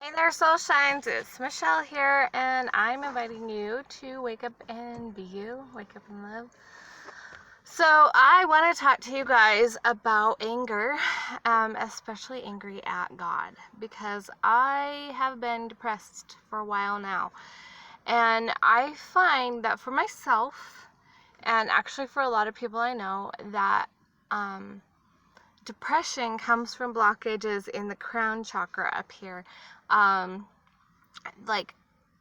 Hey there, Soul Shines. It's Michelle here, and I'm inviting you to wake up and be you, wake up and live. So, I want to talk to you guys about anger, especially angry at God, because I have been depressed for a while now. And I find that for myself, and actually for a lot of people I know, that depression comes from blockages in the crown chakra up here. Like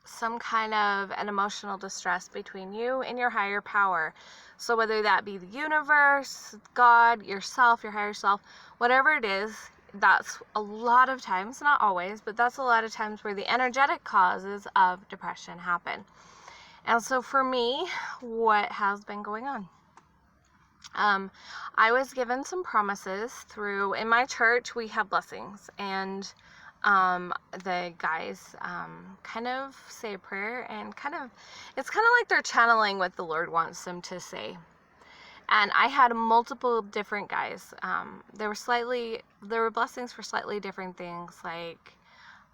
some kind of an emotional distress between you and your higher power. So whether that be the universe, God, yourself, your higher self, whatever it is, that's a lot of times, not always, but that's a lot of times where the energetic causes of depression happen. And so for me, what has been going on? I was given some promises in my church, we have blessings, and the guys kind of say a prayer, and it's kind of like they're channeling what the Lord wants them to say. And I had multiple different guys. There were blessings for slightly different things, like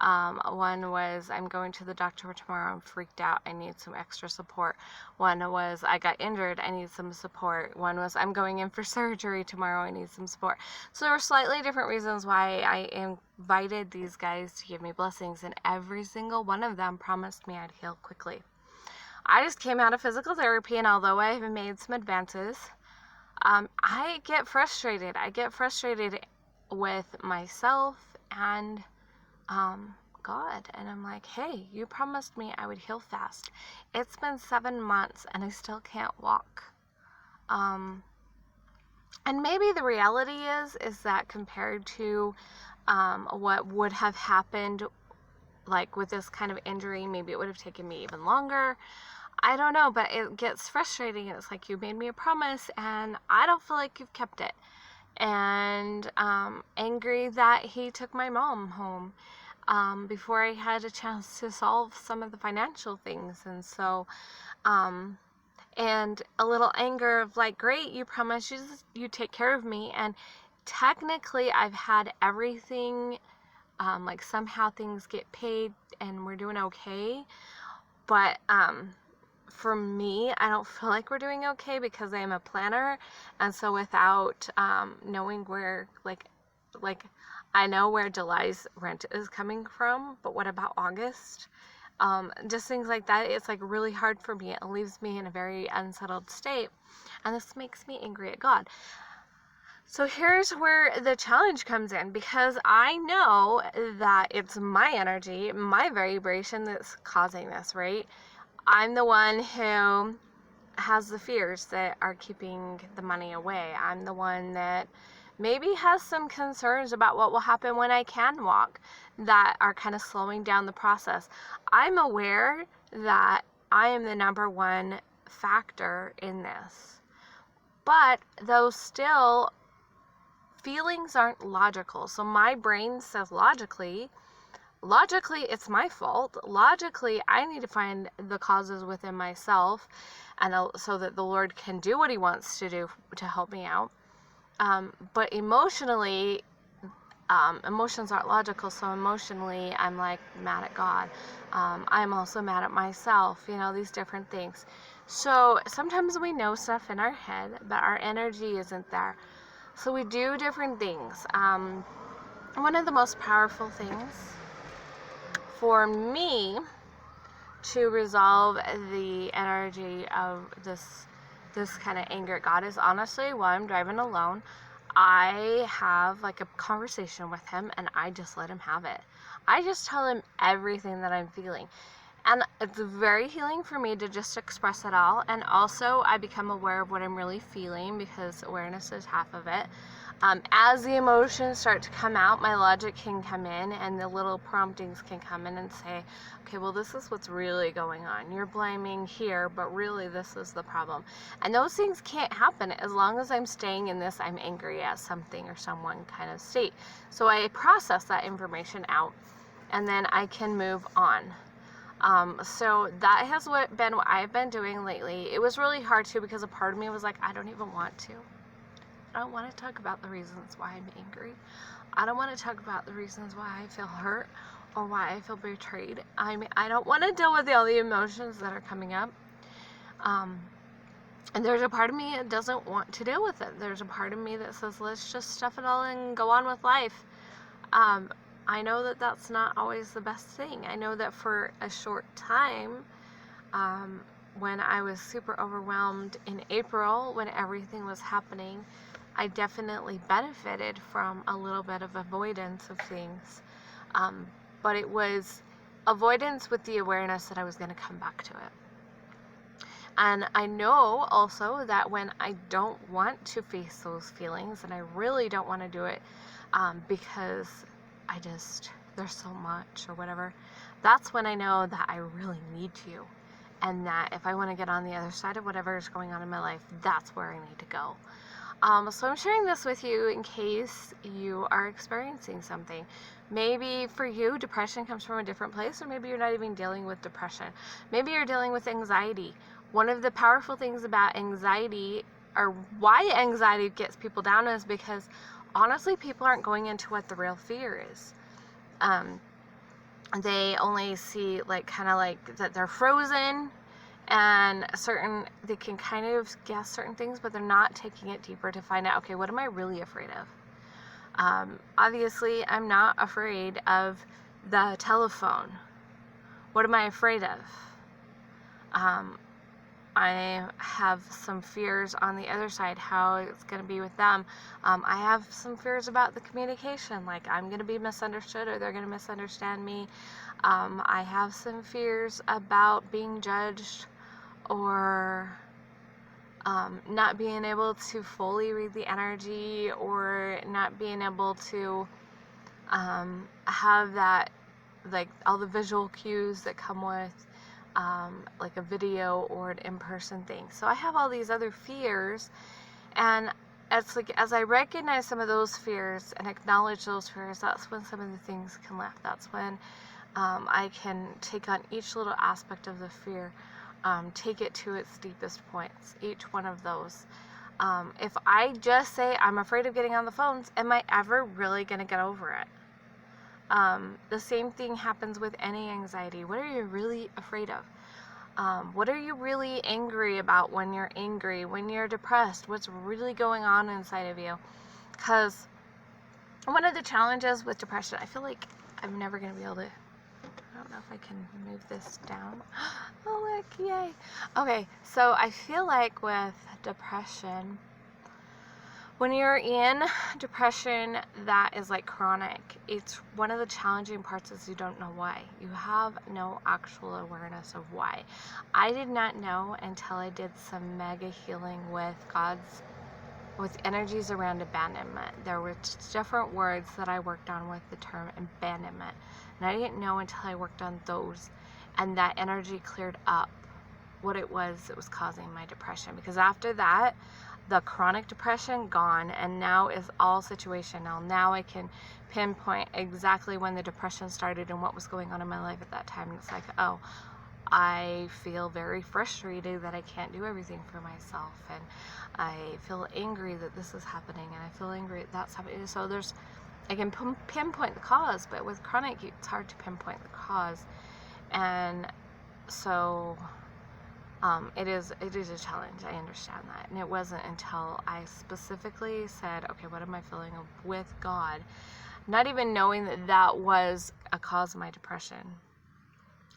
one was, I'm going to the doctor tomorrow, I'm freaked out, I need some extra support. One was, I got injured, I need some support. One was, I'm going in for surgery tomorrow, I need some support. So there were slightly different reasons why I invited these guys to give me blessings, and every single one of them promised me I'd heal quickly. I just came out of physical therapy, and although I have made some advances, I get frustrated. I get frustrated with myself and God, and I'm like, hey, you promised me I would heal fast. It's been 7 months and I still can't walk. And maybe the reality is that compared to what would have happened, like with this kind of injury, maybe it would have taken me even longer. I don't know, but it gets frustrating. It's like, you made me a promise and I don't feel like you've kept it. And angry that he took my mom home before I had a chance to solve some of the financial things. And so, and a little anger of like, great, you promised you take care of me. And technically I've had everything, like somehow things get paid and we're doing okay. But, for me, I don't feel like we're doing okay because I am a planner, and so without knowing where, like I know where July's rent is coming from, but what about August? Just things like that. It's like really hard for me. It leaves me in a very unsettled state, and this makes me angry at God. So here's where the challenge comes in, because I know that it's my energy, my vibration that's causing this, right? I'm the one who has the fears that are keeping the money away. I'm the one that maybe has some concerns about what will happen when I can walk that are kind of slowing down the process. I'm aware that I am the number one factor in this. But those still, feelings aren't logical. So my brain says logically, it's my fault. Logically, I need to find the causes within myself, and so that the Lord can do what he wants to do to help me out. But emotionally, emotions aren't logical, so emotionally I'm like mad at God. I'm also mad at myself, these different things. So sometimes we know stuff in our head, but our energy isn't there. So we do different things. One of the most powerful things for me to resolve the energy of this kind of anger at God is, honestly, while I'm driving alone, I have like a conversation with him, and I just let him have it. I just tell him everything that I'm feeling. And it's very healing for me to just express it all. And also, I become aware of what I'm really feeling, because awareness is half of it. As the emotions start to come out, my logic can come in, and the little promptings can come in and say, okay, well, this is what's really going on. You're blaming here, but really this is the problem. And those things can't happen as long as I'm staying in this I'm angry at something or someone kind of state. So I process that information out, and then I can move on. So that has been what I've been doing lately. It was really hard too, because a part of me was like, I don't even want to. I don't want to talk about the reasons why I'm angry. I don't want to talk about the reasons why I feel hurt or why I feel betrayed. I mean, I don't want to deal with all the emotions that are coming up. And there's a part of me that doesn't want to deal with it. There's a part of me that says, let's just stuff it all and go on with life. I know that that's not always the best thing. I know that for a short time, when I was super overwhelmed in April, when everything was happening, I definitely benefited from a little bit of avoidance of things. But it was avoidance with the awareness that I was going to come back to it. And I know also that when I don't want to face those feelings, and I really don't want to do it because there's so much or whatever, that's when I know that I really need to. And that if I want to get on the other side of whatever is going on in my life, that's where I need to go. So I'm sharing this with you in case you are experiencing something. Maybe for you, depression comes from a different place, or maybe you're not even dealing with depression. Maybe you're dealing with anxiety. One of the powerful things about anxiety, or why anxiety gets people down, is because honestly, people aren't going into what the real fear is. They only see kind of that they're frozen, and they can kind of guess certain things, but they're not taking it deeper to find out, okay, what am I really afraid of? Obviously, I'm not afraid of the telephone. What am I afraid of? I have some fears on the other side, how it's going to be with them. I have some fears about the communication, like I'm going to be misunderstood or they're going to misunderstand me. I have some fears about being judged, or not being able to fully read the energy, or not being able to have that, all the visual cues that come with a video or an in-person thing. So I have all these other fears, and it's as I recognize some of those fears and acknowledge those fears, that's when some of the things can lift. That's when I can take on each little aspect of the fear, take it to its deepest points, each one of those. If I just say I'm afraid of getting on the phones, am I ever really going to get over it? The same thing happens with any anxiety. What are you really afraid of? What are you really angry about when you're angry? When you're depressed, what's really going on inside of you? Because one of the challenges with depression, I feel like I'm never going to be able to, I don't know if I can move this down. Oh, look, yay. Okay, so I feel like with depression, when you're in depression that is chronic, it's one of the challenging parts is you don't know why. You have no actual awareness of why. I did not know until I did some mega healing with energies around abandonment. There were different words that I worked on with the term abandonment, and I didn't know until I worked on those, and that energy cleared up what it was that was causing my depression. Because after that, the chronic depression gone, and now is all situational. Now I can pinpoint exactly when the depression started and what was going on in my life at that time. And it's like, oh, I feel very frustrated that I can't do everything for myself, and I feel angry that this is happening, and I feel angry that that's happening. So I can pinpoint the cause, but with chronic, it's hard to pinpoint the cause. And so it is a challenge. I understand that. And it wasn't until I specifically said, okay, what am I feeling with God? Not even knowing that was a cause of my depression.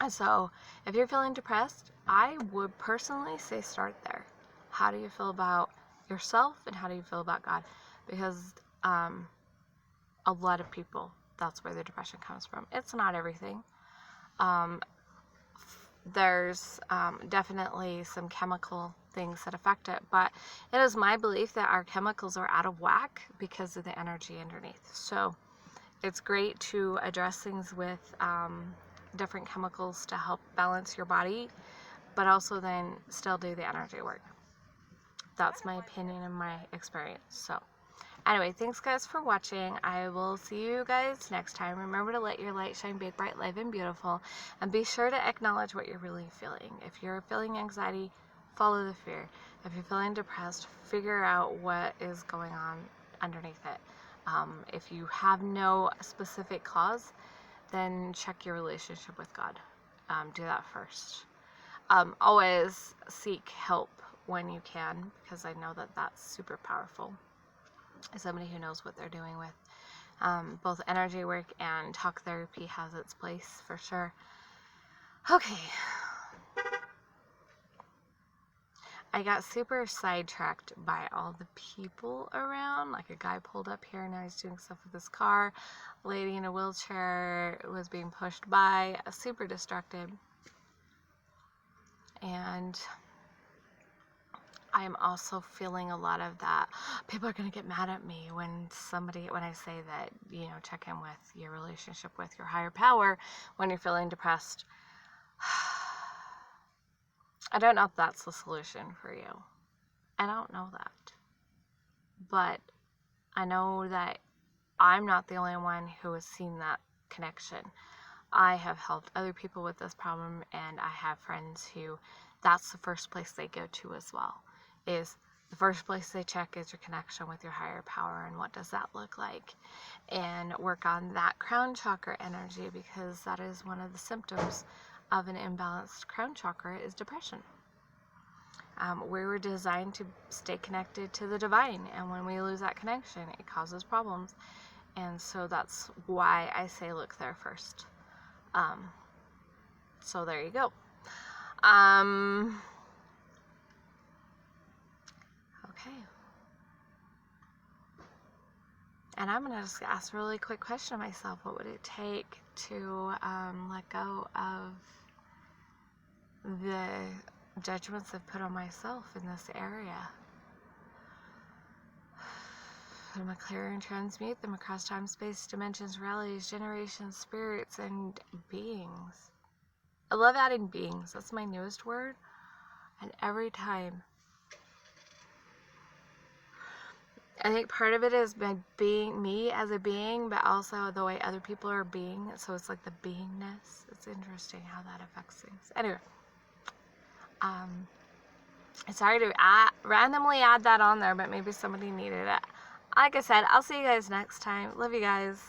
And so if you're feeling depressed, I would personally say start there. How do you feel about yourself, and how do you feel about God? Because a lot of people, that's where the depression comes from. It's not everything. There's definitely some chemical things that affect it, but it is my belief that our chemicals are out of whack because of the energy underneath. So it's great to address things with different chemicals to help balance your body, but also then still do the energy work. That's my opinion and my experience. So anyway, thanks guys for watching. I will see you guys next time. Remember to let your light shine big, bright, live, and beautiful. And be sure to acknowledge what you're really feeling. If you're feeling anxiety, follow the fear. If you're feeling depressed, figure out what is going on underneath it. If you have no specific cause, then check your relationship with God. Do that first. Always seek help when you can, because I know that that's super powerful. As somebody who knows what they're doing with both energy work and talk therapy has its place for sure. Okay. I got super sidetracked by all the people around. Like a guy pulled up here and now he's doing stuff with his car. A lady in a wheelchair was being pushed by. Super distracted. And I'm also feeling a lot of that. People are going to get mad at me when I say that, check in with your relationship with your higher power when you're feeling depressed. I don't know if that's the solution for you. I don't know that. But I know that I'm not the only one who has seen that connection. I have helped other people with this problem, and I have friends who that's the first place they go to as well. Is the first place they check is your connection with your higher power, and what does that look like, and work on that crown chakra energy, because that is one of the symptoms of an imbalanced crown chakra is depression. We were designed to stay connected to the divine, and when we lose that connection, it causes problems. And so that's why I say look there first. So there you go. Okay. And I'm going to just ask a really quick question of myself. What would it take to let go of the judgments I've put on myself in this area? Put them, clear and transmute them across time, space, dimensions, realities, generations, spirits, and beings. I love adding beings. That's my newest word. And every time, I think part of it is by being me as a being, but also the way other people are being. So it's like the beingness. It's interesting how that affects things. Anyway, sorry to randomly add that on there, but maybe somebody needed it. Like I said, I'll see you guys next time. Love you guys.